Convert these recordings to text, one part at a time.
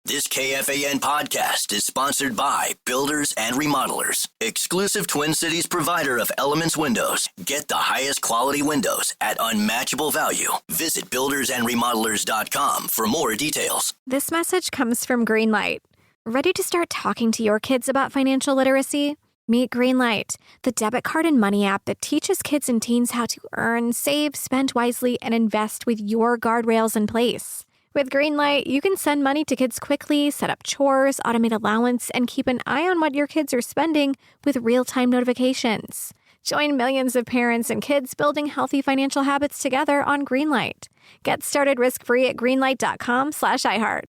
This KFAN podcast is sponsored by Builders and Remodelers, exclusive Twin Cities provider of Elements Windows. Get the highest quality windows at unmatchable value. Visit buildersandremodelers.com for more details. This message comes from Greenlight. Ready to start talking to your kids about financial literacy? Meet Greenlight, the debit card and money app that teaches kids and teens how to earn, save, spend wisely, and invest with your guardrails in place. With Greenlight, you can send money to kids quickly, set up chores, automate allowance, and keep an eye on what your kids are spending with real-time notifications. Join millions of parents and kids building healthy financial habits together on Greenlight. Get started risk-free at greenlight.com/iHeart.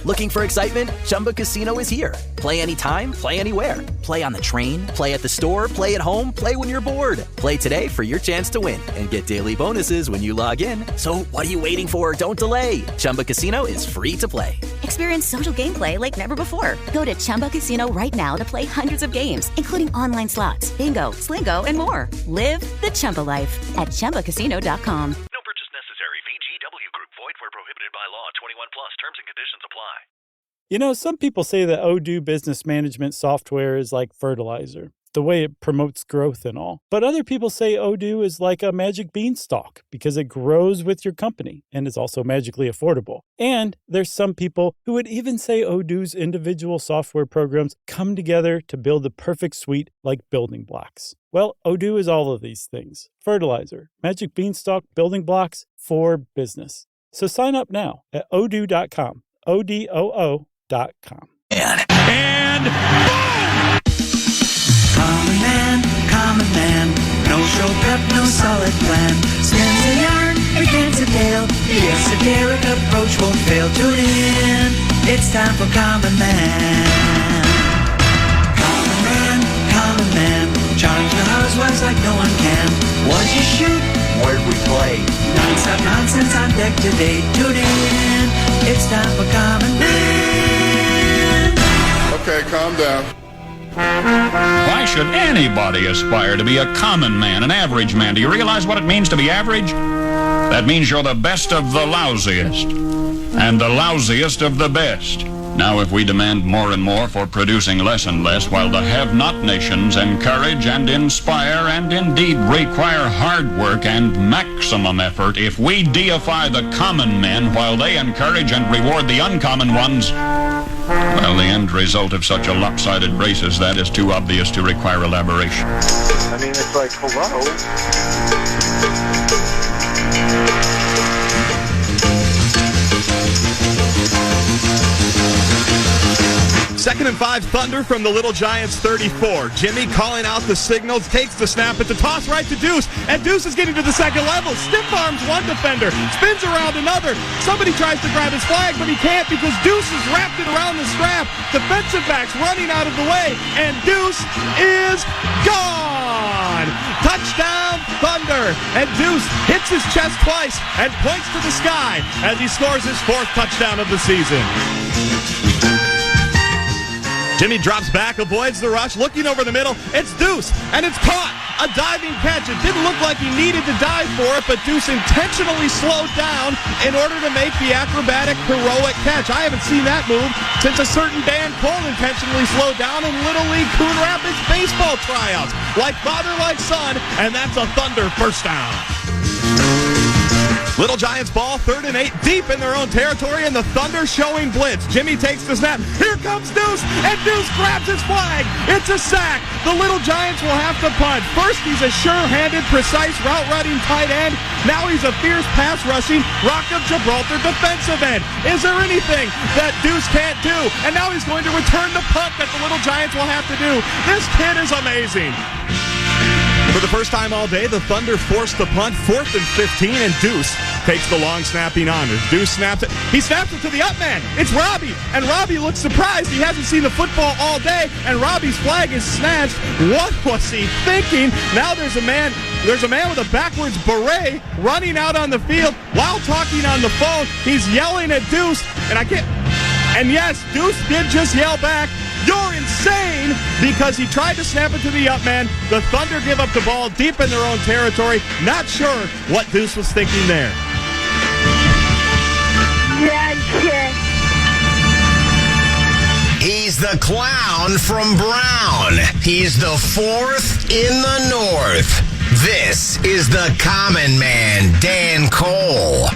Looking for excitement? Chumba Casino is here. Play anytime, play anywhere. Play on the train, play at the store, play at home, play when you're bored. Play today for your chance to win and get daily bonuses when you log in. So what are you waiting for? Don't delay. Chumba Casino is free to play. Experience social gameplay like never before. Go to Chumba Casino right now to play hundreds of games, including online slots, bingo, Slingo, and more. Live the Chumba life at ChumbaCasino.com. No purchase necessary. VGW Group. Void where prohibited by law. 21 plus. Terms and conditions apply. You know, some people say that Odoo business management software is like fertilizer, the way it promotes growth and all. But other people say Odoo is like a magic beanstalk because it grows with your company and is also magically affordable. And there's some people who would even say Odoo's individual software programs come together to build the perfect suite like building blocks. Well, Odoo is all of these things. Fertilizer, magic beanstalk, building blocks for business. So sign up now at odoo.com. ODOO.com. And boom! Common man, no show prep, no solid plan. Spins a yarn, begins a tale. The esoteric approach won't fail. Tune in, it's time for Common Man. Common man, charge the housewives like no one can. What'd you shoot? Where'd we play? Non-stop nonsense on deck today. Tune in, it's time for Common Man. Okay, calm down. Why should anybody aspire to be a common man, an average man? Do you realize what it means to be average? That means you're the best of the lousiest, and the lousiest of the best. Now, if we demand more and more for producing less and less, while the have-not nations encourage and inspire and indeed require hard work and maximum effort, if we deify the common men while they encourage and reward the uncommon ones, well, the end result of such a lopsided race as that is too obvious to require elaboration. I mean, it's like, hello? Second and 5, Thunder from the Little Giants 34. Jimmy calling out the signals, takes the snap at the toss right to Deuce, and Deuce is getting to the second level. Stiff arms one defender, spins around another. Somebody tries to grab his flag, but he can't because Deuce is wrapped it around the strap. Defensive backs running out of the way, and Deuce is gone. Touchdown, Thunder, and Deuce hits his chest twice and points to the sky as he scores his 4th touchdown of the season. Jimmy drops back, avoids the rush, looking over the middle. It's Deuce, and it's caught. A diving catch. It didn't look like he needed to dive for it, but Deuce intentionally slowed down in order to make the acrobatic, heroic catch. I haven't seen that move since a certain Dan Cole intentionally slowed down in Little League Coon Rapids baseball tryouts. Like father, like son, and that's a Thunder first down. Little Giants ball, 3rd and 8, deep in their own territory, and the Thunder showing blitz. Jimmy takes the snap. Here comes Deuce, and Deuce grabs his flag. It's a sack. The Little Giants will have to punt. First, he's a sure-handed, precise route-running tight end. Now he's a fierce pass-rushing, Rock of Gibraltar defensive end. Is there anything that Deuce can't do? And now he's going to return the punt that the Little Giants will have to do. This kid is amazing. For the first time all day, the Thunder forced the punt, 4th and 15, and Deuce takes the long snapping honors. Deuce snaps it. He snaps it to the up man. It's Robbie, and Robbie looks surprised. He hasn't seen the football all day, and Robbie's flag is snatched. What was he thinking? Now there's a man with a backwards beret running out on the field while talking on the phone. He's yelling at Deuce, and yes, Deuce did just yell back, "You're insane," because he tried to snap it to the up man. The Thunder give up the ball deep in their own territory. Not sure what Deuce was thinking there. Nonsense. the clown from Brown. He's the fourth in the north. This is the Common Man, Dan Cole.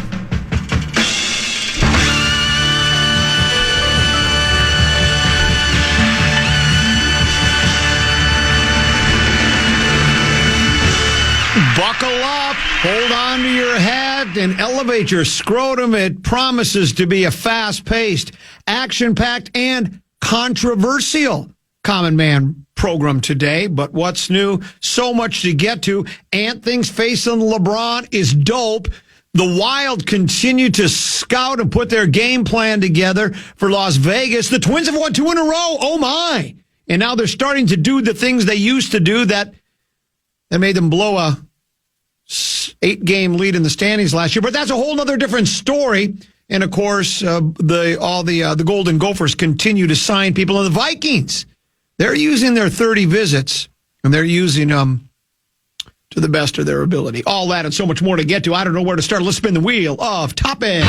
Buckle up, hold on to your hat, and elevate your scrotum. It promises to be a fast-paced, action-packed, and controversial Common Man program today. But what's new? So much to get to. Ant thinks facing LeBron is dope. The Wild continue to scout and put their game plan together for Las Vegas. The Twins have won 2 in a row. Oh, my. And now they're starting to do the things they used to do that made them blow a 8-game lead in the standings last year. But that's a whole other different story. And, of course, the Golden Gophers continue to sign people. And the Vikings, they're using their 30 visits, and they're using them to the best of their ability. All that and so much more to get to. I don't know where to start. Let's spin the wheel of topics.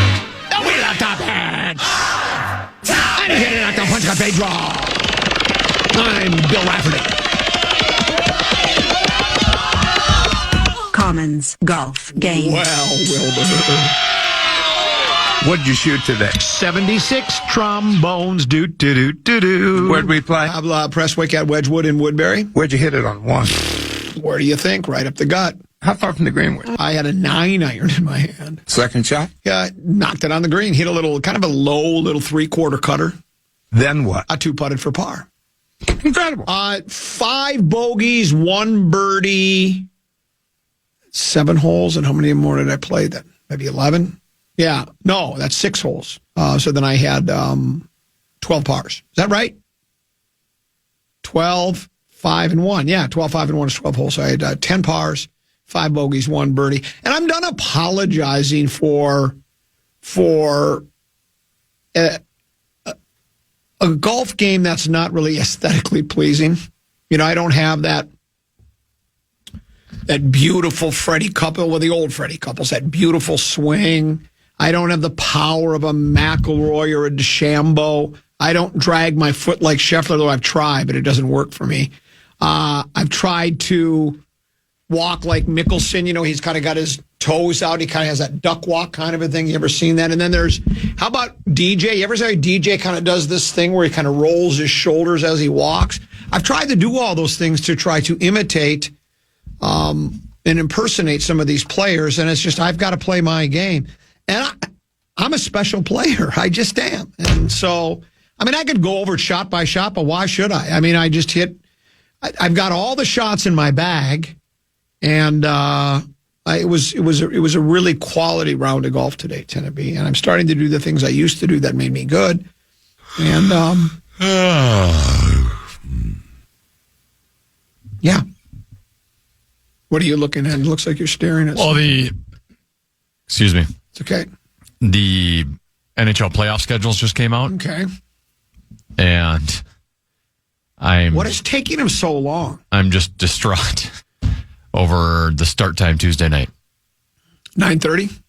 The wheel of topics. And hit it at the punch cafe draw. I'm Bill Rafferty. Commons golf game. What'd you shoot today? 76 trombones. Do. Where'd we play? Prestwick at Wedgwood in Woodbury. Where'd you hit it on one? Where do you think? Right up the gut. How far from the green was it? I had a 9-iron in my hand. Second shot? Yeah, knocked it on the green. Hit a little, kind of a low, little 3/4 cutter. Then what? I 2-putted for par. Incredible. 5 bogeys, 1 birdie, 7 holes. And how many more did I play then? Maybe 11? Yeah. No, that's 6 holes. So then I had 12 pars. Is that right? 12, 5, and 1. Yeah, 12, 5, and 1 is 12 holes. So I had 10 pars, 5 bogeys, 1 birdie. And I'm done apologizing for a golf game that's not really aesthetically pleasing. You know, I don't have that beautiful Freddie couple, well, the old Freddie couples, that beautiful swing. I don't have the power of a McIlroy or a DeChambeau. I don't drag my foot like Scheffler, though I've tried, but it doesn't work for me. I've tried to walk like Mickelson. You know, he's kind of got his toes out. He kind of has that duck walk kind of a thing. You ever seen that? And then how about DJ? You ever see how DJ kind of does this thing where he kind of rolls his shoulders as he walks? I've tried to do all those things to try to imitate and impersonate some of these players, and it's just I've got to play my game. And I'm a special player. I just am. And so, I mean, I could go over it shot by shot, but why should I? I mean, I just I've got all the shots in my bag, and it was a really quality round of golf today, Tennessee. And I'm starting to do the things I used to do that made me good. And yeah. What are you looking at? It looks like you're staring at something. Excuse me. It's okay. The NHL playoff schedules just came out. Okay. And what is taking them so long? I'm just distraught over the start time Tuesday night. 9:30?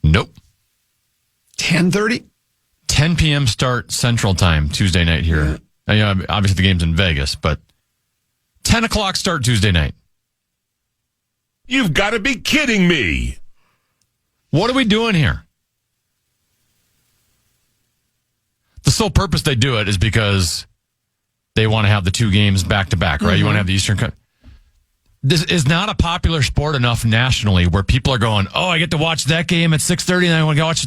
Nope. 10:30? 10 p.m. start Central Time Tuesday night here. Yeah. You know, obviously the game's in Vegas, but 10 o'clock start Tuesday night. You've got to be kidding me. What are we doing here? The sole purpose they do it is because they want to have the 2 games back to back, right? Mm-hmm. You want to have the Eastern Cup. This is not a popular sport enough nationally where people are going, oh, I get to watch that game at 6:30 and I want to watch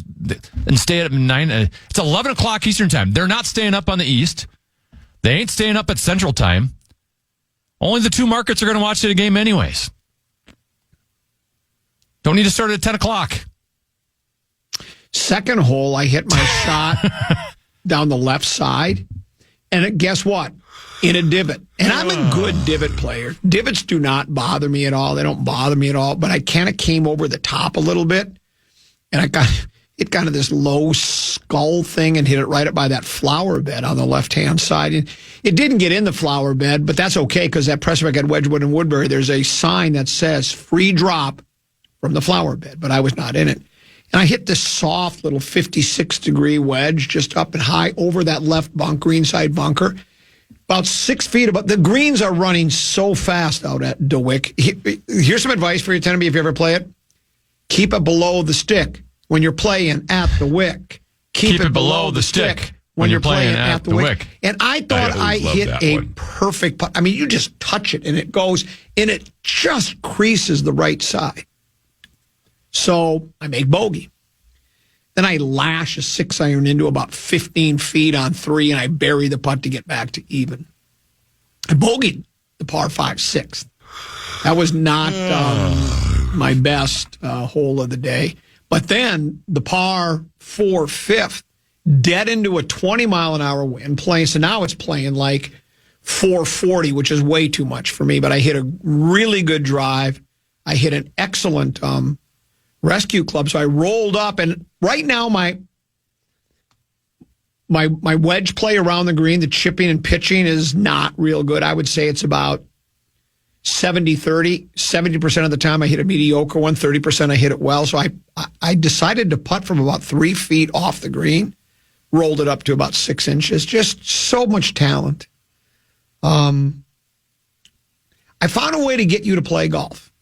and stay at 9. It's 11 o'clock Eastern Time. They're not staying up on the East. They ain't staying up at Central Time. Only the 2 markets are going to watch the game anyways. Don't need to start at 10 o'clock. Second hole, I hit my shot down the left side. And guess what? In a divot. And I'm a good divot player. Divots do not bother me at all. They don't bother me at all. But I kind of came over the top a little bit. And I got it kind of this low skull thing and hit it right up by that flower bed on the left-hand side. And it didn't get in the flower bed, but that's okay because at Prestwick at Wedgwood and Woodbury, there's a sign that says free drop from the flower bed. But I was not in it. And I hit this soft little 56-degree wedge just up and high over that left greenside bunker. About 6 feet above. The greens are running so fast out at DeWick. Here's some advice for you, Tenemy, if you ever play it. Keep it below the stick when you're playing at the wick. Keep it below the stick when you're playing at the wick. And I thought I hit a perfect putt. I mean, you just touch it and it goes, and it just creases the right side. So I make bogey. Then I lash a 6-iron into about 15 feet on 3, and I bury the putt to get back to even. I bogeyed the par 5 sixth. That was not my best hole of the day. But then the par 4 fifth, dead into a 20-mile-an-hour wind playing. So now it's playing like 440, which is way too much for me. But I hit a really good drive. I hit an excellent rescue club. So I rolled up, and right now my wedge play around the green, the chipping and pitching is not real good. I would say it's about 70-30. 70% of the time I hit a mediocre one, 30% I hit it well. So I decided to putt from about 3 feet off the green, rolled it up to about 6 inches. Just so much talent. I found a way to get you to play golf.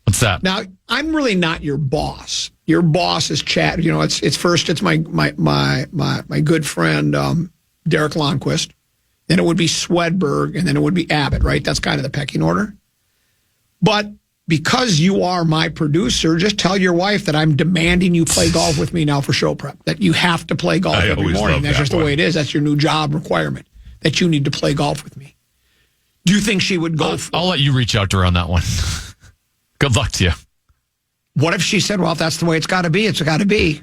What's that? Now, I'm really not your boss. Your boss is Chad. You know, it's first it's my good friend Derek Lonnquist. Then it would be Swedberg, and then it would be Abbott, right? That's kind of the pecking order. But because you are my producer, just tell your wife that I'm demanding you play golf with me now for show prep, that you have to play golf every morning. That's just the way it is. That's your new job requirement, that you need to play golf with me. Do you think she would go for it? I'll let you reach out to her on that one. Good luck to you. What if she said, well, if that's the way it's got to be, it's got to be.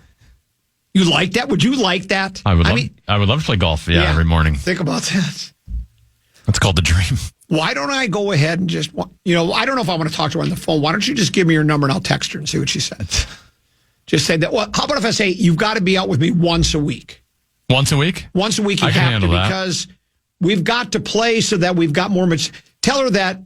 You like that? Would you like that? I would love to play golf, every morning. Think about that. That's called the dream. Why don't I go ahead and just, I don't know if I want to talk to her on the phone. Why don't you just give me your number and I'll text her and see what she said. Just say that. Well, how about if I say, you've got to be out with me once a week? Once a week? Once a week you I can have handle to, that. because we've got to play so that we've got more material. Tell her that,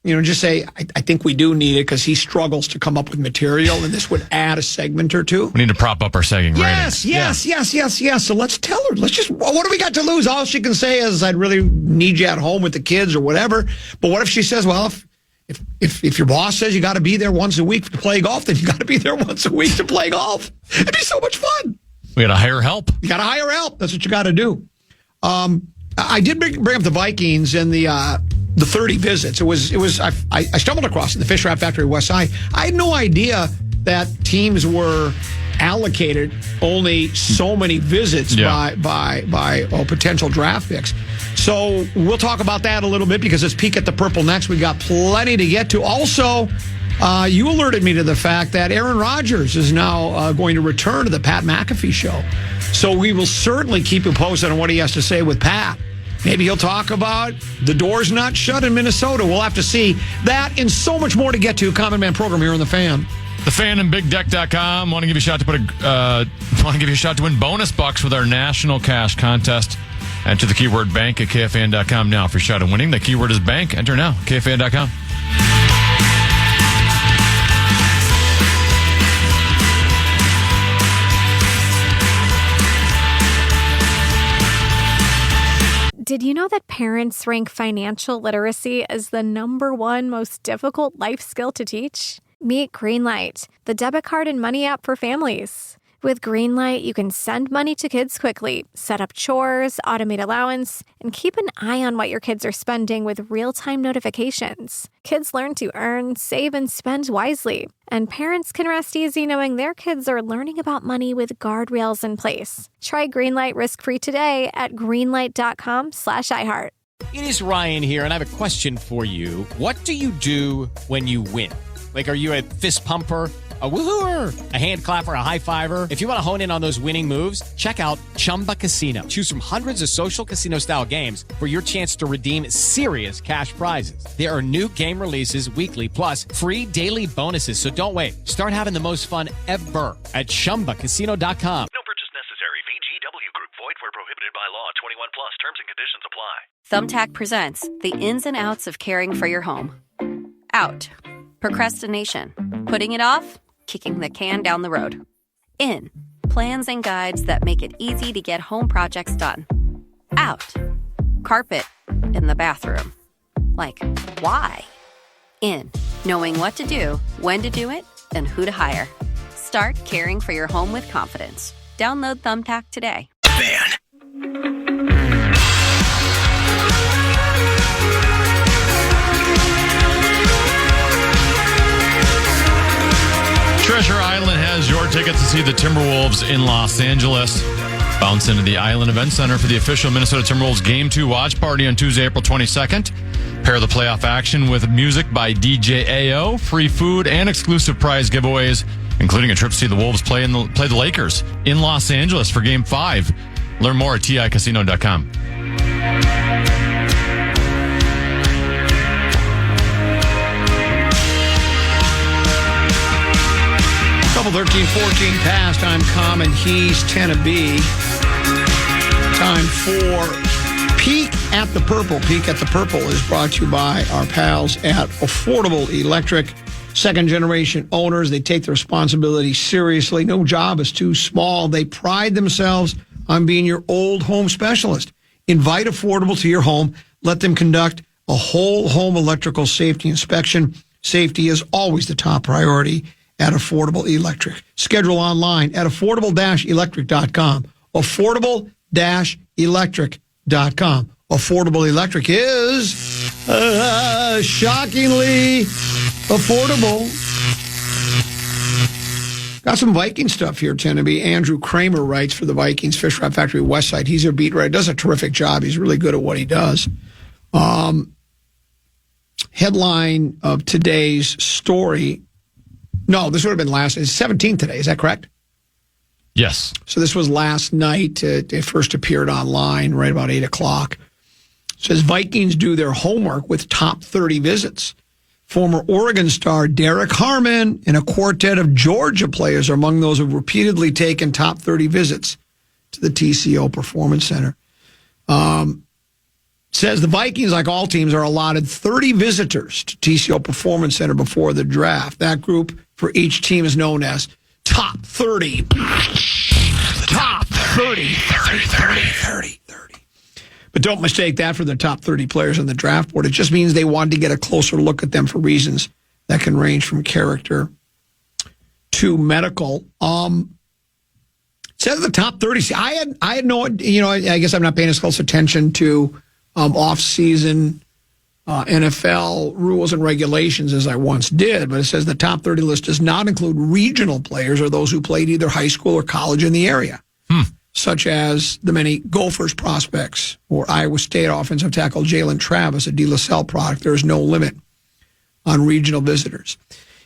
just say, I think we do need it because he struggles to come up with material, and this would add a segment or two. We need to prop up our second ratings. Yes. So let's tell her. Let's just, what do we got to lose? All she can say is, I'd really need you at home with the kids or whatever. But what if she says, well, if your boss says you got to be there once a week to play golf, then you got to be there once a week to play golf. It'd be so much fun. We got to hire help. You got to hire help. That's what you got to do. I did bring up the Vikings and the 30 visits. I stumbled across it, the Fish Wrap Factory West Side. I had no idea that teams were allocated only so many visits by potential draft picks. So we'll talk about that a little bit because it's Peek at the Purple next. We got plenty to get to. Also, you alerted me to the fact that Aaron Rodgers is now going to return to the Pat McAfee show. So we will certainly keep you posted on what he has to say with Pat. Maybe he'll talk about the door's not shut in Minnesota. We'll have to see that and so much more to get to. Common Man program here on The Fan. The Fan and BigDeck.com want to give you a shot to win bonus bucks with our national cash contest. Enter the keyword bank at KFAN.com now for a shot at winning. The keyword is bank. Enter now. KFAN.com. Did you know that parents rank financial literacy as the #1 most difficult life skill to teach? Meet Greenlight, the debit card and money app for families. With Greenlight, you can send money to kids quickly, set up chores, automate allowance, and keep an eye on what your kids are spending with real-time notifications. Kids learn to earn, save, and spend wisely. And parents can rest easy knowing their kids are learning about money with guardrails in place. Try Greenlight risk-free today at greenlight.com/iHeart. It is Ryan here, and I have a question for you. What do you do when you win? Like, are you a fist pumper, a woohooer, a hand clapper, a high fiver? If you want to hone in on those winning moves, check out Chumba Casino. Choose from hundreds of social casino style games for your chance to redeem serious cash prizes. There are new game releases weekly, plus free daily bonuses. So don't wait. Start having the most fun ever at ChumbaCasino.com. No purchase necessary. VGW Group. Void where prohibited by law. 21 plus. Terms and conditions apply. Thumbtack presents the ins and outs of caring for your home. Out. Procrastination. Putting it off. Kicking the can down the road. In, plans and guides that make it easy to get home projects done. Out, carpet in the bathroom. Like, why? In, knowing what to do, when to do it, and who to hire. Start caring for your home with confidence. Download Thumbtack today. Fan. Treasure Island has your tickets to see the Timberwolves in Los Angeles. Bounce into the Island Event Center for the official Minnesota Timberwolves Game 2 watch party on Tuesday, April 22nd. Pair the playoff action with music by DJ AO, free food, and exclusive prize giveaways, including a trip to see the Wolves play the Lakers in Los Angeles for Game 5. Learn more at TICasino.com. Couple 13-14 past. I'm Common. He's 10 of B. Time for Peek at the Purple. Peek at the Purple is brought to you by our pals at Affordable Electric. Second-generation owners. They take their responsibility seriously. No job is too small. They pride themselves on being your old home specialist. Invite Affordable to your home. Let them conduct a whole home electrical safety inspection. Safety is always the top priority at Affordable Electric. Schedule online at affordable-electric.com. Affordable-electric.com. Affordable Electric is shockingly affordable. Got some Viking stuff here, Tennessee. Andrew Kramer writes for the Vikings Fish Wrap Factory Westside. He's their beat writer. Does a terrific job. He's really good at what he does. Headline of today's story. No, this would have been last. It's 17 today. Is that correct? Yes. So this was last night. It first appeared online right about 8 o'clock. It says Vikings do their homework with top 30 visits. Former Oregon star Derek Harmon and a quartet of Georgia players are among those who have repeatedly taken top 30 visits to the TCO Performance Center. Says the Vikings, like all teams, are allotted 30 visitors to TCO Performance Center before the draft. That group for each team is known as Top 30. Top 30. 30. But don't mistake that for the top 30 players on the draft board. It just means they wanted to get a closer look at them for reasons that can range from character to medical. It says the top 30. See, I had no, I guess I'm not paying as close attention to off-season NFL rules and regulations as I once did, but it says the top 30 list does not include regional players or those who played either high school or college in the area, such as the many Gophers prospects or Iowa State offensive tackle Jalen Travis, a De La Salle product. There is no limit on regional visitors.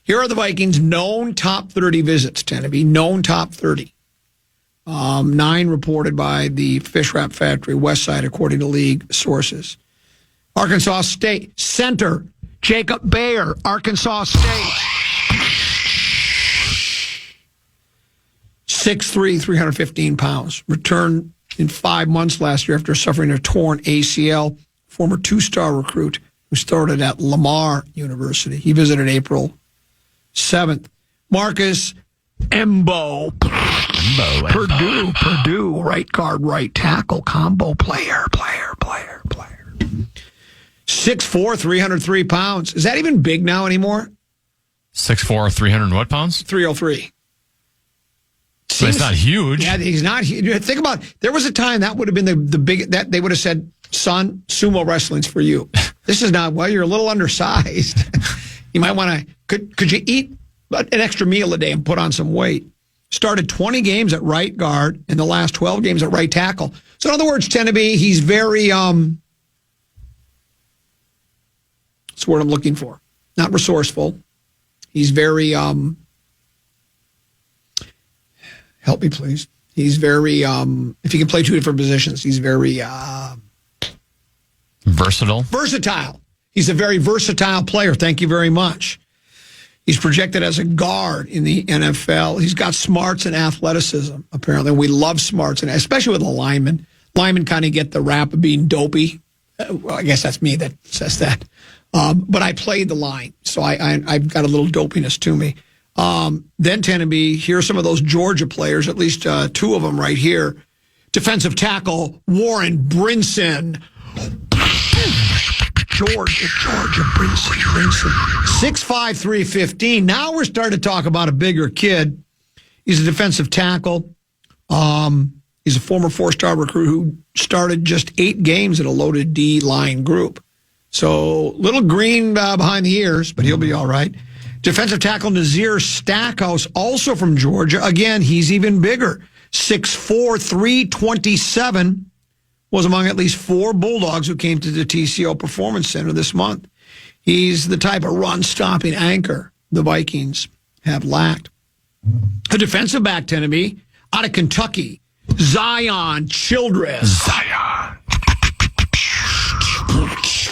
Here are the Vikings' known top 30 visits, Tennessee, known top 30. 9 reported by the Fish Wrap Factory Westside, according to league sources. Arkansas State center Jacob Bayer, Arkansas State. 6'3", 315 pounds. Returned in 5 months last year after suffering a torn ACL. Former 2-star recruit who started at Lamar University. He visited April 7th. Marcus Embo. Purdue, right guard, right tackle, combo player. 6'4", 303 pounds. Is that even big now anymore? 6'4", 300 what pounds? 303. So it's not huge. Yeah, he's not huge. Think about it. There was a time that would have been the big, that they would have said, son, sumo wrestling's for you. This is not, well, you're a little undersized. You might want to, could you eat an extra meal a day and put on some weight? Started 20 games at right guard and the last 12 games at right tackle. So in other words, Tennessee, he's very, that's the word I'm looking for. Not resourceful. He's very, help me please. He's very, if he can play 2 different positions, he's very, versatile. He's a very versatile player. Thank you very much. He's projected as a guard in the NFL. He's got smarts and athleticism, apparently. We love smarts, and especially with a lineman. Linemen kind of get the rap of being dopey. Well, I guess that's me that says that. But I played the line, so I've got a little dopiness to me. Then Tennessee, here's some of those Georgia players, at least two of them right here. Defensive tackle Warren Brinson. Georgia, Brinson. 6'5", 315. Now we're starting to talk about a bigger kid. He's a defensive tackle. He's a former four-star recruit who started just 8 games in a loaded D-line group. So little green behind the ears, but he'll be all right. Defensive tackle Nazir Stackhouse, also from Georgia. Again, he's even bigger. 6'4", 327. Was among at least 4 Bulldogs who came to the TCO Performance Center this month. He's the type of run-stopping anchor the Vikings have lacked. A defensive back, Tennessee, out of Kentucky, Zion Childress.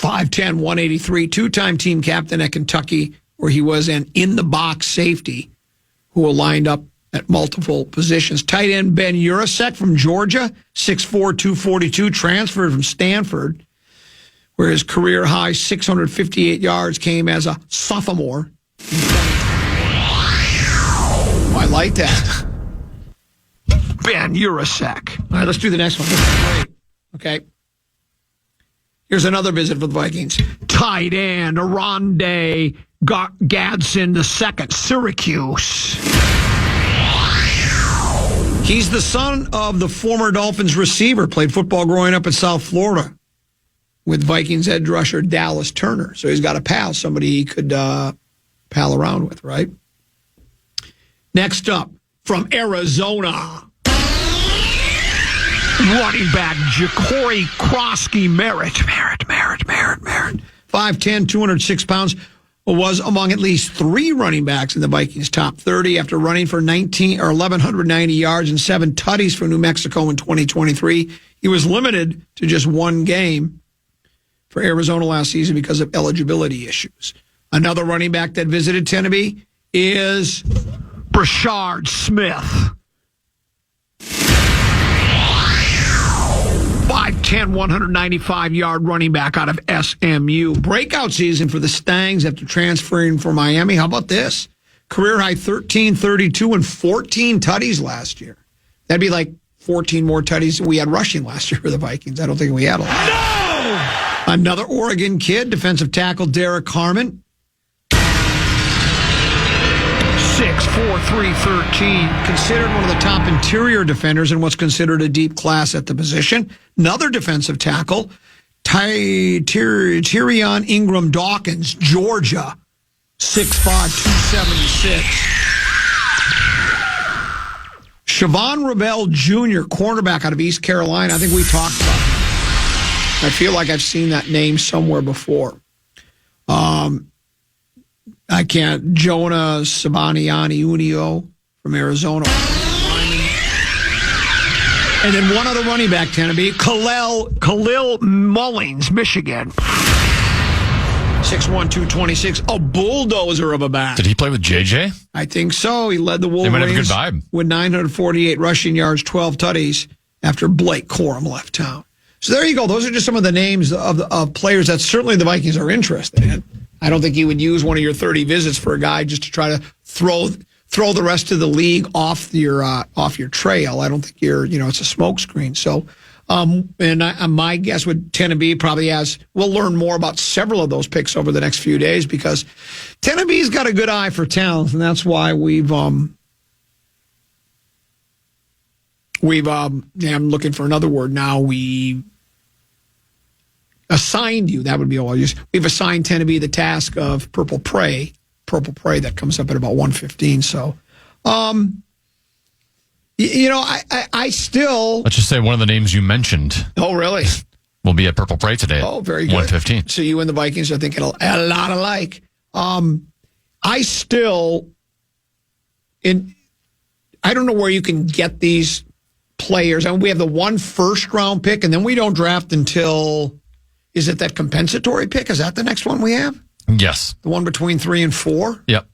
5'10", 183, two-time team captain at Kentucky, where he was an in-the-box safety who lined up at multiple positions. Tight end Ben Urasek from Georgia, 6'4", 242, transferred from Stanford, where his career-high 658 yards came as a sophomore. I like that. Ben Urasek. All right, let's do the next one. This is great. Okay. Here's another visit for the Vikings. Tight end, Aronde Gadsden II, Syracuse. He's the son of the former Dolphins receiver, played football growing up in South Florida with Vikings edge rusher Dallas Turner. So he's got a pal, somebody he could pal around with, right? Next up, from Arizona, running back Ja'Cory Krosky Merritt. 5'10", 206 pounds. Was among at least 3 running backs in the Vikings' top 30 after running for 1,190 yards and 7 tutties for New Mexico in 2023. He was limited to just 1 game for Arizona last season because of eligibility issues. Another running back that visited Tennessee is Brashard Smith. 5'10", 195-yard running back out of SMU. Breakout season for the Stangs after transferring from Miami. How about this? Career high 13, 32, and 14 tutties last year. That'd be like 14 more tutties than we had rushing last year for the Vikings. I don't think we had a lot. No! Another Oregon kid, defensive tackle Derek Harmon. 6'4", 313, considered one of the top interior defenders in what's considered a deep class at the position. Another defensive tackle, Tyrion Ingram Dawkins, Georgia, 6'5", 276. Siobhan Rebel Jr., cornerback out of East Carolina. I think we talked about him. I feel like I've seen that name somewhere before. Jonah Sabaniani Unio from Arizona. And then one other running back, Tennessee, Khalil Mullings, Michigan. 6'1", 226, a bulldozer of a back. Did he play with JJ? I think so. He led the Wolverines. They might have a good vibe. With 948 rushing yards, 12 tutties after Blake Corum left town. So there you go. Those are just some of the names of players that certainly the Vikings are interested in. I don't think you would use one of your 30 visits for a guy just to try to throw the rest of the league off your trail. I don't think it's a smokescreen. So, my guess would tend to be probably we'll learn more about several of those picks over the next few days because Tennessee's got a good eye for talent, and that's why I'm looking for another word now. We assigned you, that would be all I'll use. We've assigned Tennessee the task of Purple Prey that comes up at about 1:15. So, I still... Let's just say one of the names you mentioned. Oh, really? Will be at Purple Prey today. Oh, very good. 1:15. So you and the Vikings are thinking a lot alike. I still... I don't know where you can get these players. I mean, we have the 1 first-round pick, and then we don't draft until... Is it that compensatory pick? Is that the next one we have? Yes. The one between 3 and 4? Yep.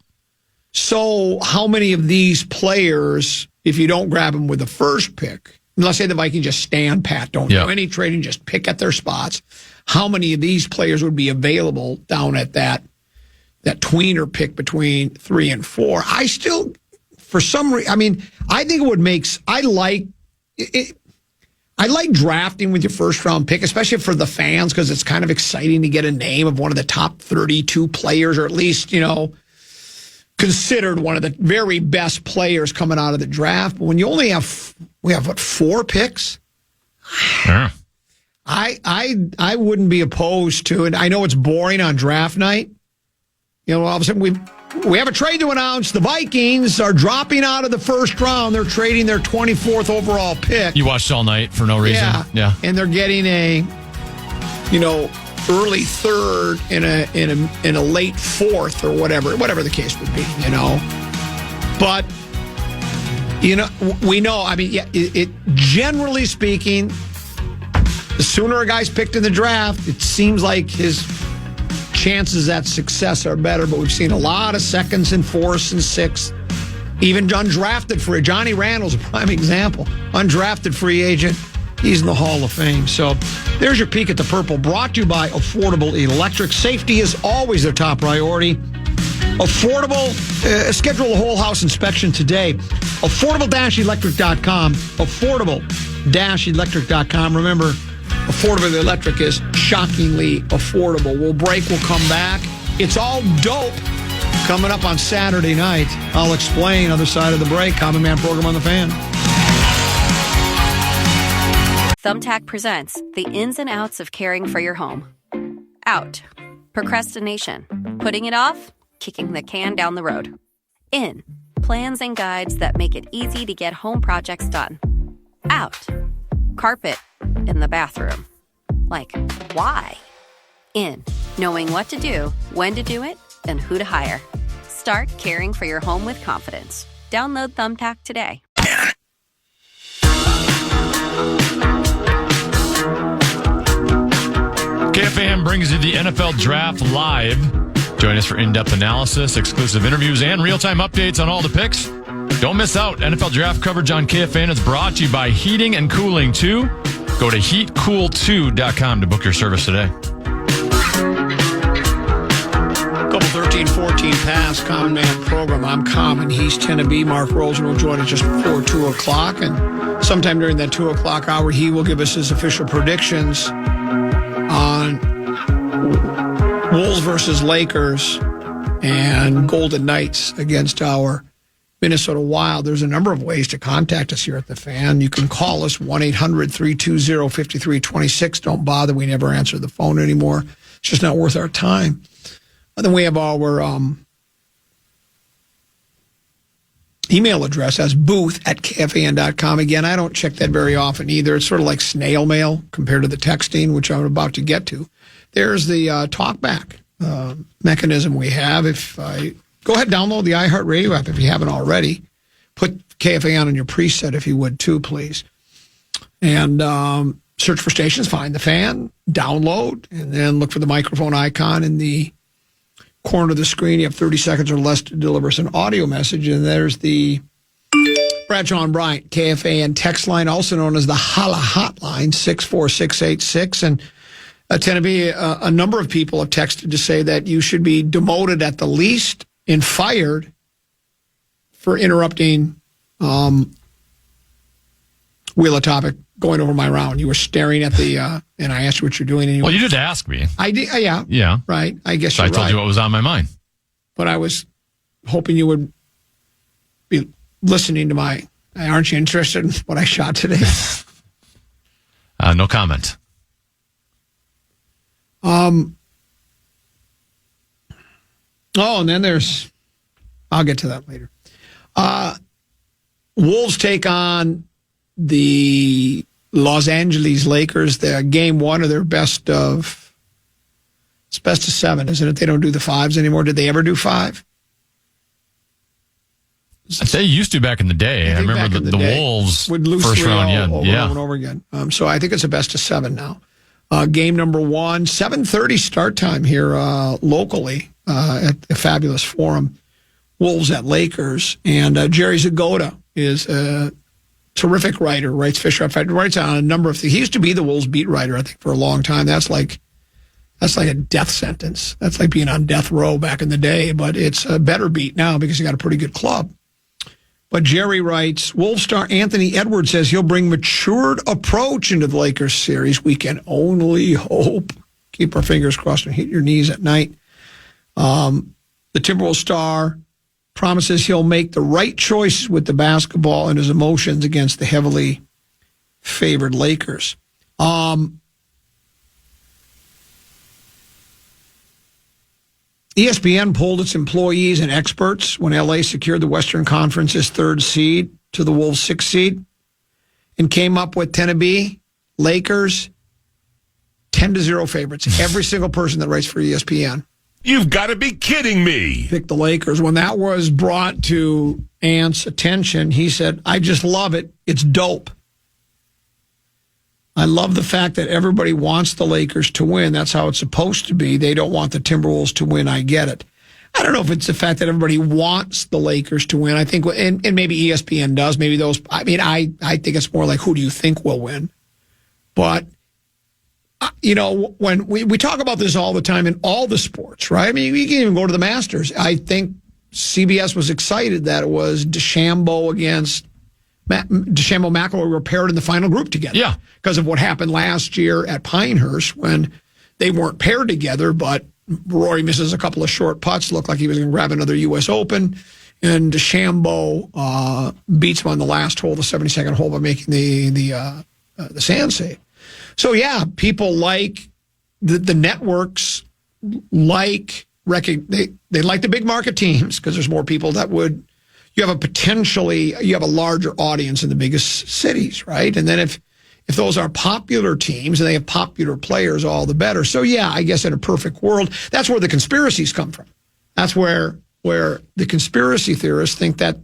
So how many of these players, if you don't grab them with the first pick, and let's say the Vikings just stand pat, don't do any trading, just pick at their spots, how many of these players would be available down at that that tweener pick between 3 and 4. I still, for some reason, I mean, I think it would make, I like drafting with your first round pick, especially for the fans, because it's kind of exciting to get a name of one of the top 32 players, or at least, considered one of the very best players coming out of the draft. But when you only have, 4 picks? Yeah. I wouldn't be opposed to it. I know it's boring on draft night. All of a sudden we have a trade to announce. The Vikings are dropping out of the first round. They're trading their 24th overall pick. You watched all night for no reason. Yeah. And they're getting a, early third in a late fourth or whatever the case would be. But we know. I mean, it generally speaking, the sooner a guy's picked in the draft, it seems like his chances at success are better. But we've seen a lot of seconds and fourths and sixths, even undrafted free. Johnny Randall's a prime example. Undrafted free agent. He's in the Hall of Fame. So there's your peek at the purple, brought to you by Affordable Electric. Safety is always their top priority. Affordable, schedule a whole house inspection today. Affordable-electric.com. Affordable-electric.com. Remember, Affordable Electric is shockingly affordable. We'll break. We'll come back. It's all dope coming up on Saturday night. I'll explain other side of the break. Common Man program on the Fan. Thumbtack presents the ins and outs of caring for your home. Out. Procrastination. Putting it off. Kicking the can down the road. In. Plans and guides that make it easy to get home projects done. Out. Carpet in the bathroom. Like, why? In. Knowing what to do, when to do it, and who to hire. Start caring for your home with confidence. Download Thumbtack today. KFAN brings you the NFL Draft Live. Join us for in-depth analysis, exclusive interviews, and real-time updates on all the picks. Don't miss out. NFL Draft coverage on KFAN is brought to you by Heating and Cooling 2. Go to heatcool2.com to book your service today. Couple 13-14 past Common Man program. I'm Common. He's 10 to B. Mark Rosen will join us just before 2 o'clock. And sometime during that 2 o'clock hour, he will give us his official predictions on Wolves versus Lakers and Golden Knights against our Minnesota Wild. There's a number of ways to contact us here at the Fan. You can call us 1-800-320-5326. Don't bother. We never answer the phone anymore. It's just not worth our time. And then we have our email address as booth@kfan.com. Again, I don't check that very often either. It's sort of like snail mail compared to the texting, which I'm about to get to. There's the talkback mechanism we have. Go ahead and download the iHeartRadio app if you haven't already. Put KFAN on your preset if you would too, please. And search for stations, find the Fan, download, and then look for the microphone icon in the corner of the screen. You have 30 seconds or less to deliver us an audio message. And there's the Bradshaw and Bryant KFAN text line, also known as the Holla Hotline, 64686. And Tennessee, a number of people have texted to say that you should be demoted at the least and fired for interrupting Wheel of Topic going over my round. You were staring at the, and I asked you what you're doing. And you well, you did ask me. I did, yeah. Yeah. Right. I guess so you're I told right. you what was on my mind. But I was hoping you would be listening to my, aren't you interested in what I shot today? No comment. Oh, and then there's, I'll get to that later. Wolves take on the Los Angeles Lakers. The game one of their best of 7, isn't it? They don't do the 5s anymore. Did they ever do 5? They used to back in the day. I remember the Wolves would lose first round, over and over again. So I think it's a best of 7 now. Game number 1, 7:30 start time here locally at the Fabulous Forum. Wolves at Lakers. And Jerry Zagoda is a terrific writer, writes Fisher. In fact, writes on a number of things. He used to be the Wolves beat writer, I think, for a long time. That's That's like a death sentence. That's like being on death row back in the day, but it's a better beat now because you got a pretty good club. But Jerry writes, Wolves star Anthony Edwards says he'll bring matured approach into the Lakers series. We can only hope. Keep our fingers crossed and hit your knees at night. The Timberwolves star promises he'll make the right choices with the basketball and his emotions against the heavily favored Lakers. ESPN polled its employees and experts when LA secured the Western Conference's 3rd seed to the Wolves' 6th seed and came up with Tennessee, Lakers, 10-0 favorites. Every single person that writes for ESPN. You've got to be kidding me. Picked the Lakers. When that was brought to Ant's attention, he said, I just love it. It's dope. I love the fact that everybody wants the Lakers to win. That's how it's supposed to be. They don't want the Timberwolves to win. I get it. I don't know if it's the fact that everybody wants the Lakers to win. I think, and maybe ESPN does. Maybe those, I think it's more like, who do you think will win? But, when we talk about this all the time in all the sports, right? I mean, you can even go to the Masters. I think CBS was excited that it was DeChambeau McIlroy were paired in the final group together. Yeah. Because of what happened last year at Pinehurst when they weren't paired together, but Rory misses a couple of short putts, looked like he was going to grab another U.S. Open, and DeChambeau beats him on the last hole, the 72nd hole, by making the sand save. So, yeah, people like the networks, they like the big market teams because there's more people that would. You have a larger audience in the biggest cities, right? And then if those are popular teams and they have popular players, all the better. So, yeah, I guess in a perfect world, that's where the conspiracies come from. That's where the conspiracy theorists think that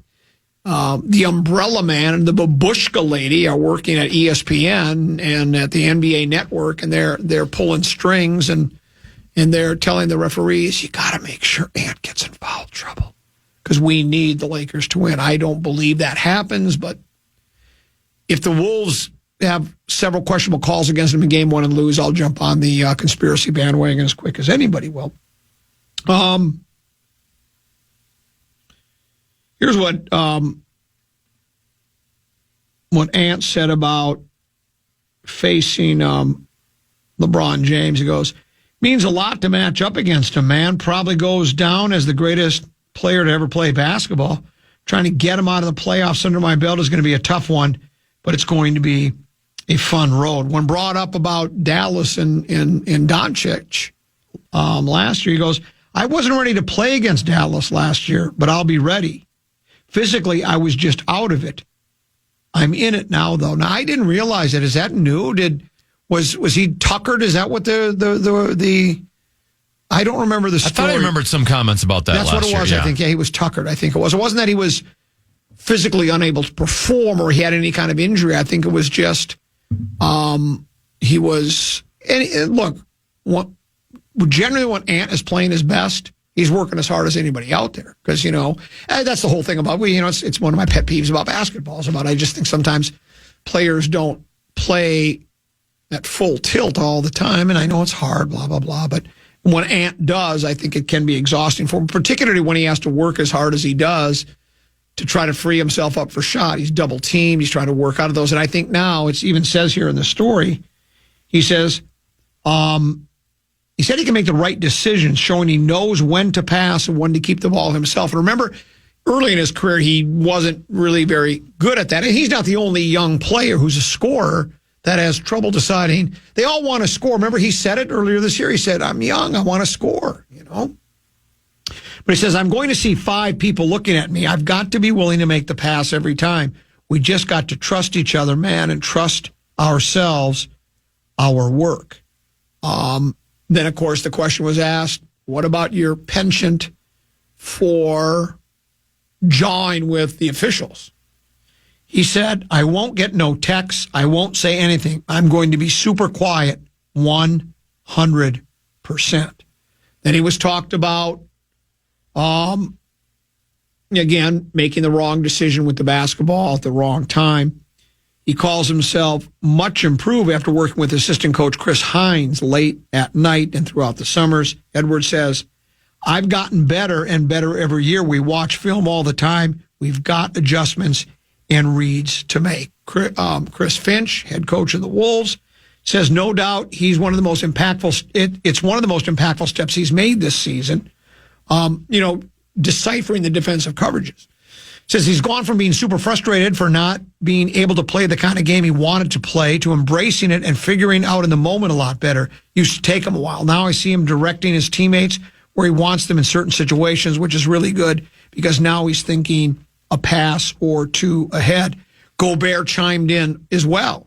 the umbrella man and the babushka lady are working at ESPN and at the NBA network, and they're pulling strings and they're telling the referees, you got to make sure Ant gets in foul trouble because we need the Lakers to win. I don't believe that happens, but if the Wolves have several questionable calls against them in game one and lose, I'll jump on the conspiracy bandwagon as quick as anybody will. Here's what Ant said about facing LeBron James. He goes, means a lot to match up against him, man. Probably goes down as the greatest player to ever play basketball. Trying to get him out of the playoffs under my belt is going to be a tough one, but it's going to be a fun road. When brought up about Dallas and Doncic last year, he goes, I wasn't ready to play against Dallas last year, but I'll be ready. Physically, I was just out of it. I'm in it now, though. Now, I didn't realize it. Is that new? Was he tuckered? Is that what the I don't remember the story. I thought I remembered some comments about that That's last what it was, year, yeah. I think. Yeah, he was tuckered, I think it was. It wasn't that he was physically unable to perform or he had any kind of injury. I think it was just he was... And look, generally when Ant is playing his best, he's working as hard as anybody out there. Because, that's the whole thing about... it's one of my pet peeves about basketball. I just think sometimes players don't play at full tilt all the time. And I know it's hard, blah, blah, blah. But when Ant does, I think it can be exhausting for him, particularly when he has to work as hard as he does to try to free himself up for shot. He's double teamed. He's trying to work out of those. And I think now, it even says here in the story, he says, he said he can make the right decisions, showing he knows when to pass and when to keep the ball himself. And remember, early in his career, he wasn't really very good at that. And he's not the only young player who's a scorer that has trouble deciding. They all want to score. Remember, he said it earlier this year. He said, I'm young. I want to score, But he says, I'm going to see 5 people looking at me. I've got to be willing to make the pass every time. We just got to trust each other, man, and trust ourselves, our work. Then, of course, the question was asked, what about your penchant for jawing with the officials? He said, I won't get no texts. I won't say anything. I'm going to be super quiet, 100%. Then he was talked about, again, making the wrong decision with the basketball at the wrong time. He calls himself much improved after working with assistant coach Chris Hines late at night and throughout the summers. Edwards says, I've gotten better and better every year. We watch film all the time. We've got adjustments and reads to make. Chris Finch, head coach of the Wolves, says no doubt he's one of the most impactful. It's one of the most impactful steps he's made this season. Deciphering the defensive coverages. Says he's gone from being super frustrated for not being able to play the kind of game he wanted to play to embracing it and figuring out in the moment a lot better. Used to take him a while. Now I see him directing his teammates where he wants them in certain situations, which is really good because now he's thinking a pass or two ahead. Gobert chimed in as well.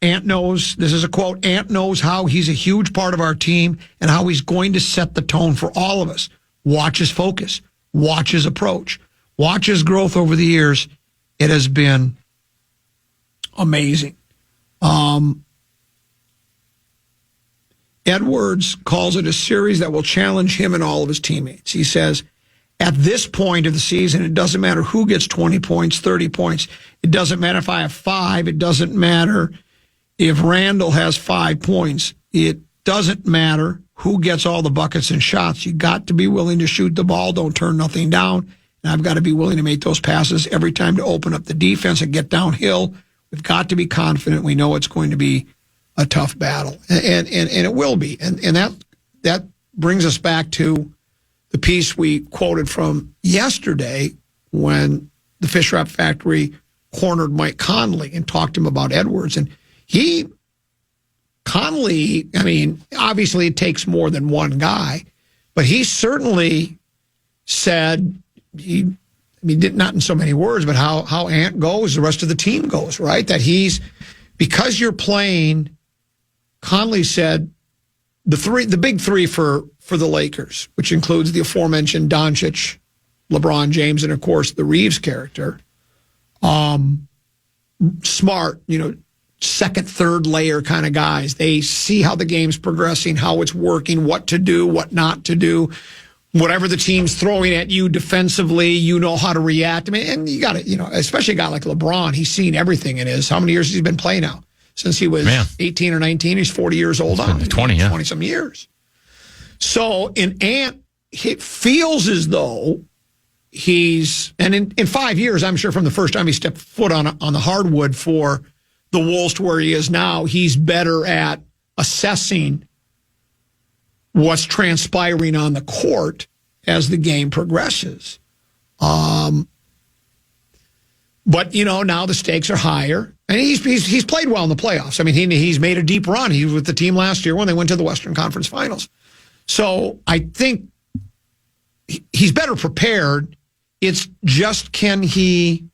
Ant knows, this is a quote, Ant knows how he's a huge part of our team and how he's going to set the tone for all of us. Watch his focus. Watch his approach. Watch his growth over the years. It has been amazing. Edwards calls it a series that will challenge him and all of his teammates. He says, at this point of the season, it doesn't matter who gets 20 points, 30 points. It doesn't matter if I have 5. It doesn't matter if Randall has 5 points. It doesn't matter who gets all the buckets and shots. You got to be willing to shoot the ball. Don't turn nothing down. And I've got to be willing to make those passes every time to open up the defense and get downhill. We've got to be confident. We know it's going to be a tough battle. And it will be. And that brings us back to the piece we quoted from yesterday when the Fish Wrap Factory cornered Mike Conley and talked to him about Edwards. And Conley, I mean, obviously it takes more than one guy, but he certainly said, not in so many words, but how Ant goes, the rest of the team goes, right? That because you're playing, Conley said, the big three for the Lakers, which includes the aforementioned Doncic, LeBron James, and of course the Reeves character, smart, second, third layer kind of guys. They see how the game's progressing, how it's working, what to do, what not to do. Whatever the team's throwing at you defensively, you know how to react. I mean, and you got to, especially a guy like LeBron, he's seen everything in how many years has he been playing now? Since he was 18 or 19, he's 40 years old. 20-some years. So in Ant, it feels as though and in 5 years, I'm sure from the first time he stepped foot on the hardwood for the Wolves to where he is now, he's better at assessing what's transpiring on the court as the game progresses. But, now the stakes are higher. And he's played well in the playoffs. I mean, he's made a deep run. He was with the team last year when they went to the Western Conference Finals. So I think he's better prepared. It's just can he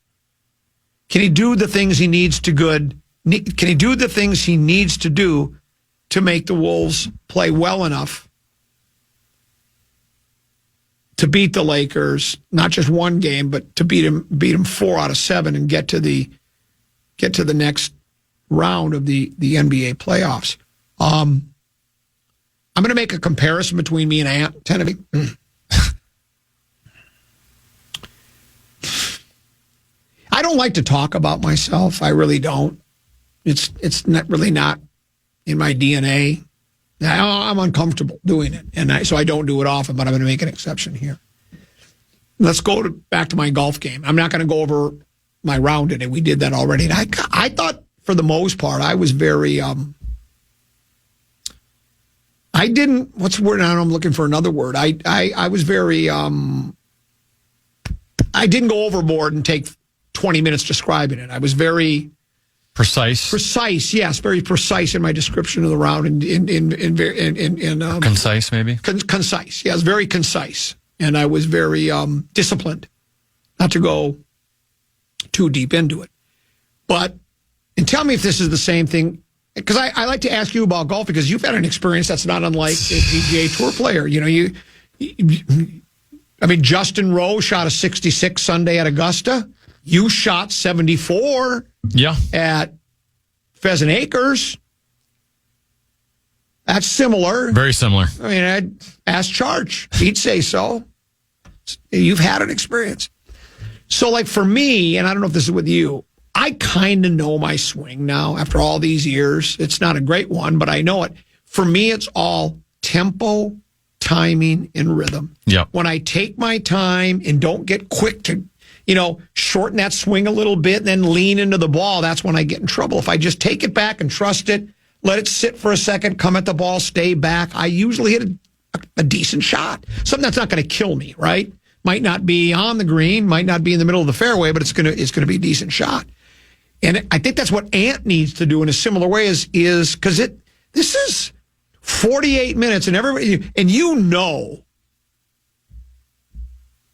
do the things he needs to Can he do the things he needs to do to make the Wolves play well enough to beat the Lakers, not just one game, but to beat them 4 out of 7 and get to the next round of the NBA playoffs. I'm going to make a comparison between me and Ant Tenevy. I don't like to talk about myself. I really don't. It's not really not in my DNA. I'm uncomfortable doing it, and so I don't do it often, but I'm going to make an exception here. Let's go back to my golf game. I'm not going to go over my round today. We did that already. And I thought, for the most part, I was very, what's the word? I don't know, I'm looking for another word. I was very, I didn't go overboard and take 20 minutes describing it. I was very precise, yes, very precise in my description of the round, and concise, maybe concise. Yes, very concise, and I was very disciplined, not to go too deep into it. And tell me if this is the same thing, because I like to ask you about golf because you've had an experience that's not unlike a PGA Tour player. Justin Rowe shot a 66 Sunday at Augusta. You shot 74 at Pheasant Acres. That's similar. Very similar. I mean, I'd ask Charge. He'd say so. You've had an experience. So, like for me, and I don't know if this is with you, I kind of know my swing now after all these years. It's not a great one, but I know it. For me, it's all tempo, timing, and rhythm. Yep. When I take my time and don't get quick to, shorten that swing a little bit and then lean into the ball, that's when I get in trouble. If I just take it back and trust it, let it sit for a second, come at the ball, stay back, I usually hit a decent shot. Something that's not going to kill me, right? Might not be on the green, might not be in the middle of the fairway, but it's going to be a decent shot. And I think that's what Ant needs to do in a similar way is because this is 48 minutes and everybody, and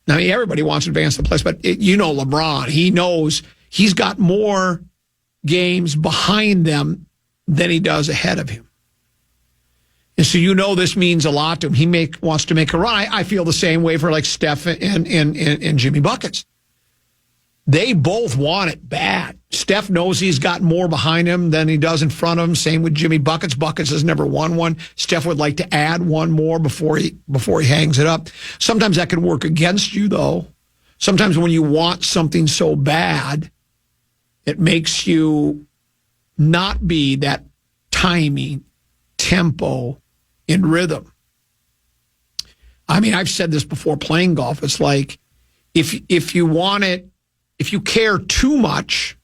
I mean, everybody wants to advance the place, but LeBron, he knows he's got more games behind them than he does ahead of him. And so this means a lot to him. He wants to make a run. I feel the same way for like Steph and Jimmy Buckets. They both want it bad. Steph knows he's got more behind him than he does in front of him. Same with Jimmy Buckets. Buckets has never won one. Steph would like to add one more before he hangs it up. Sometimes that can work against you, though. Sometimes when you want something so bad, it makes you not be that timing, tempo, and rhythm. I mean, I've said this before playing golf. It's like if you want it, if you care too much,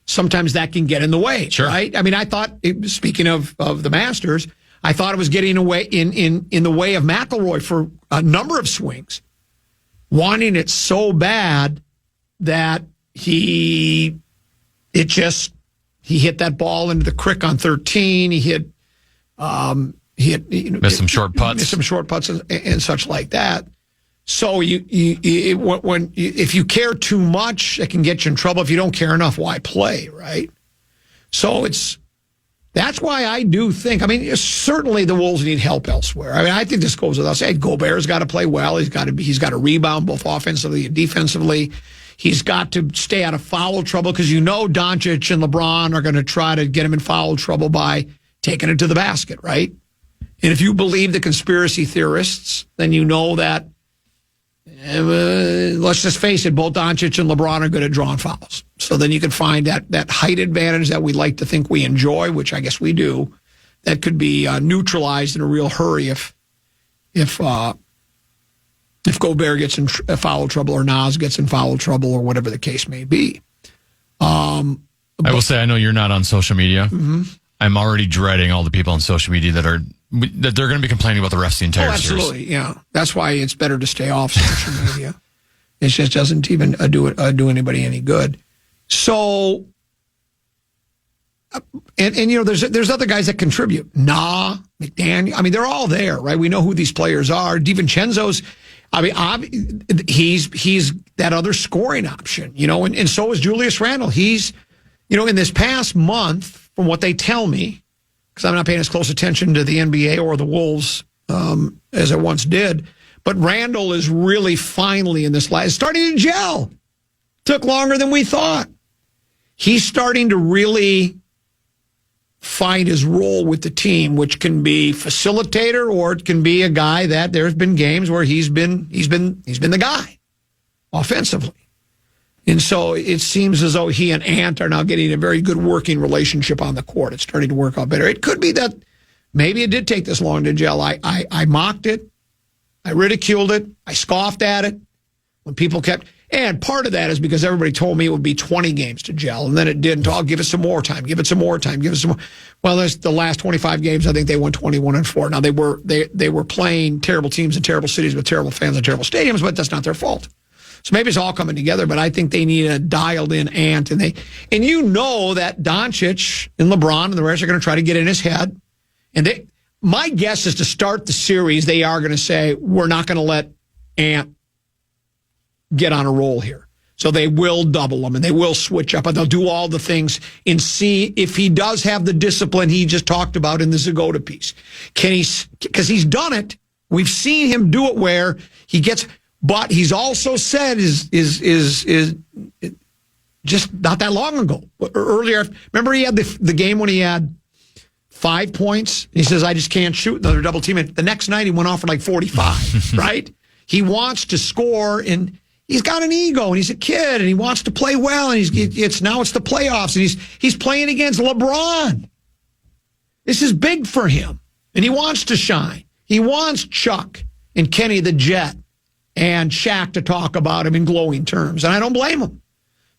sometimes that can get in the way, right? I mean, I thought, speaking of the Masters, I thought it was getting away in the way of McIlroy for a number of swings, wanting it so bad that he hit that ball into the creek on 13. He hit missed some short putts, and such like that. So if you care too much, it can get you in trouble. If you don't care enough, why play, right? So that's why I do think. I mean, certainly the Wolves need help elsewhere. I mean, I think this goes without saying. Gobert's got to play well. He's got to rebound both offensively and defensively. He's got to stay out of foul trouble because Doncic and LeBron are going to try to get him in foul trouble by taking it to the basket, right? And if you believe the conspiracy theorists, then you know that. Let's just face it, both Doncic and LeBron are good at drawing fouls. So then you can find that height advantage that we like to think we enjoy, which I guess we do, that could be neutralized in a real hurry if Gobert gets in foul trouble or Nas gets in foul trouble or whatever the case may be. I will say, I know you're not on social media. Mm-hmm. I'm already dreading all the people on social media that they're going to be complaining about the refs the entire series. Absolutely, yeah. That's why it's better to stay off social media. It just doesn't even do anybody any good. So, and there's other guys that contribute. McDaniel. I mean, they're all there, right? We know who these players are. DiVincenzo's. I mean, he's that other scoring option, and so is Julius Randle. He's, in this past month, from what they tell me, because I'm not paying as close attention to the NBA or the Wolves as I once did, but Randle is really finally in this last, starting to gel. Took longer than we thought. He's starting to really find his role with the team, which can be facilitator or it can be a guy that there's been games where he's been the guy offensively. And so it seems as though he and Ant are now getting a very good working relationship on the court. It's starting to work out better. It could be that maybe it did take this long to gel. I mocked it. I ridiculed it. I scoffed at it when people kept. And part of that is because everybody told me it would be 20 games to gel, and then it didn't. I'll give it some more time. Give it some more time. Give it some more. Well, there's the last 25 games. I think they won 21-4. Now they were playing terrible teams in terrible cities with terrible fans and terrible stadiums, but that's not their fault. So maybe it's all coming together, but I think they need a dialed-in Ant, and that Doncic and LeBron and the rest are going to try to get in his head. And my guess is to start the series, they are going to say, we're not going to let Ant get on a roll here. So they will double him, and they will switch up, and they'll do all the things and see if he does have the discipline he just talked about in the Zagota piece. Because he's done it. We've seen him do it where he gets... But he's also said is just not that long ago. Earlier, remember he had the game when he had 5 points? He says, I just can't shoot another double team. The next night he went off for like 45, right? He wants to score, and he's got an ego, and he's a kid, and he wants to play well, and it's the playoffs, and he's playing against LeBron. This is big for him, and he wants to shine. He wants Chuck and Kenny the Jet and Shaq to talk about him in glowing terms, and I don't blame him.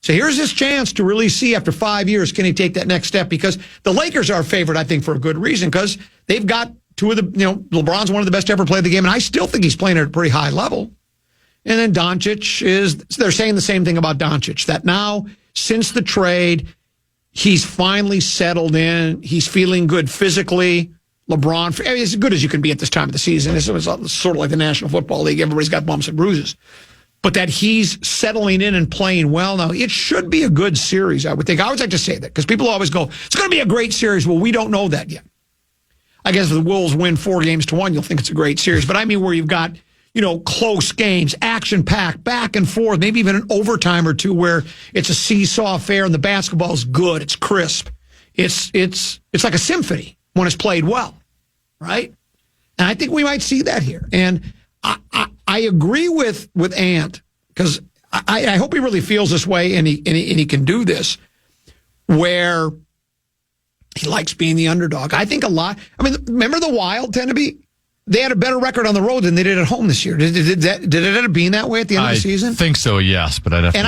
So here's his chance to really see after 5 years, can he take that next step? Because the Lakers are favored, I think, for a good reason, because they've got two of the, LeBron's one of the best to ever play the game, and I still think he's playing at a pretty high level. And then Doncic they're saying the same thing about Doncic, that now, since the trade, he's finally settled in. He's feeling good physically. LeBron, as good as you can be at this time of the season. It was sort of like the National Football League. Everybody's got bumps and bruises. But that he's settling in and playing well now. It should be a good series, I would think. I always like to say that because people always go, it's going to be a great series. Well, we don't know that yet. I guess if the Wolves win 4-1, you'll think it's a great series. But I mean where you've got, close games, action-packed, back and forth, maybe even an overtime or two where it's a seesaw affair and the basketball's good. It's crisp. It's like a symphony when it's played well, right? And I think we might see that here. And I agree with Ant, because I hope he really feels this way and he can do this, where he likes being the underdog. I think a lot. I mean, remember the Wild they had a better record on the road than they did at home this year. Did it end up being that way at the end of the season? I think so, yes, but I definitely. And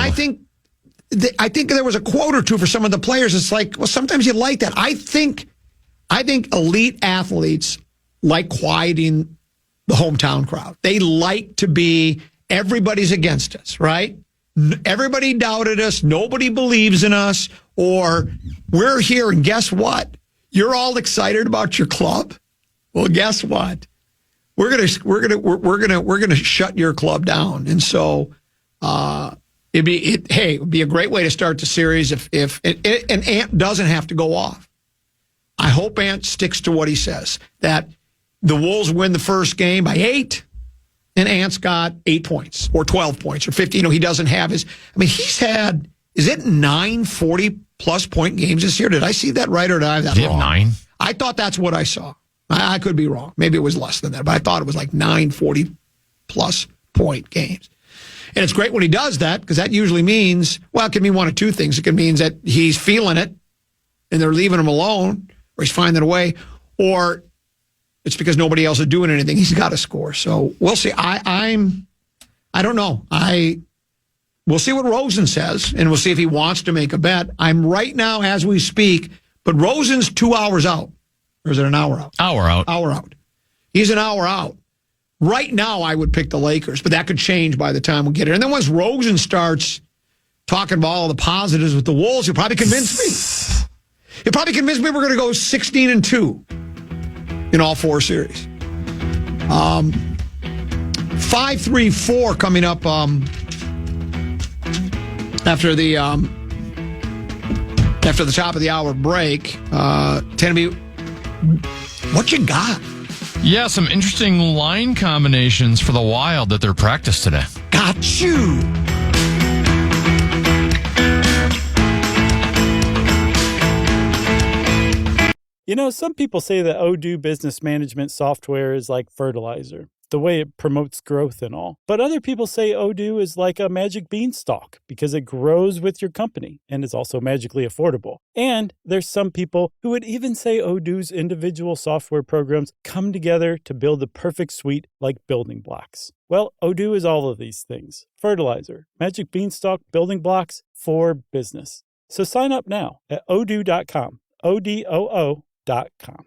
I think there was a quote or two for some of the players. It's like, well, sometimes you like that. I think elite athletes like quieting the hometown crowd. They like to be, everybody's against us, right? Everybody doubted us. Nobody believes in us. Or we're here, and guess what? You're all excited about your club. Well, guess what? We're gonna shut your club down. And so it'd be a great way to start the series if Ant doesn't have to go off. I hope Ant sticks to what he says, that the Wolves win the first game by 8, and Ant's got 8 points or 12 points or 50. He doesn't have his. I mean, he's had, is it 9 40-plus point games this year? Did I see that right, or did I have that wrong? 9? I thought that's what I saw. I could be wrong. Maybe it was less than that, but I thought it was like 9 40-plus point games. And it's great when he does that, because that usually means, well, it can mean one of two things. It can mean that he's feeling it and they're leaving him alone, or he's finding a way, or it's because nobody else is doing anything. He's got to score. So we'll see. I don't know. We'll see what Rosen says, and we'll see if he wants to make a bet. I'm right now, as we speak, but Rosen's 2 hours out. Or is it an hour out? Hour out. Hour out. He's an hour out. Right now, I would pick the Lakers, but that could change by the time we get here. And then once Rosen starts talking about all the positives with the Wolves, he'll probably convince me. He'll probably convince me we're going to go 16-2 in all 4 series. 5-3-4 coming up after the top of the hour break. Tennessee, what you got? Yeah, some interesting line combinations for the Wild that they're practiced today. Got you. Some people say that Odoo business management software is like fertilizer, the way it promotes growth and all. But other people say Odoo is like a magic beanstalk because it grows with your company and is also magically affordable. And there's some people who would even say Odoo's individual software programs come together to build the perfect suite like building blocks. Well, Odoo is all of these things. Fertilizer, magic beanstalk, building blocks for business. So sign up now at odoo.com, ODOO.com.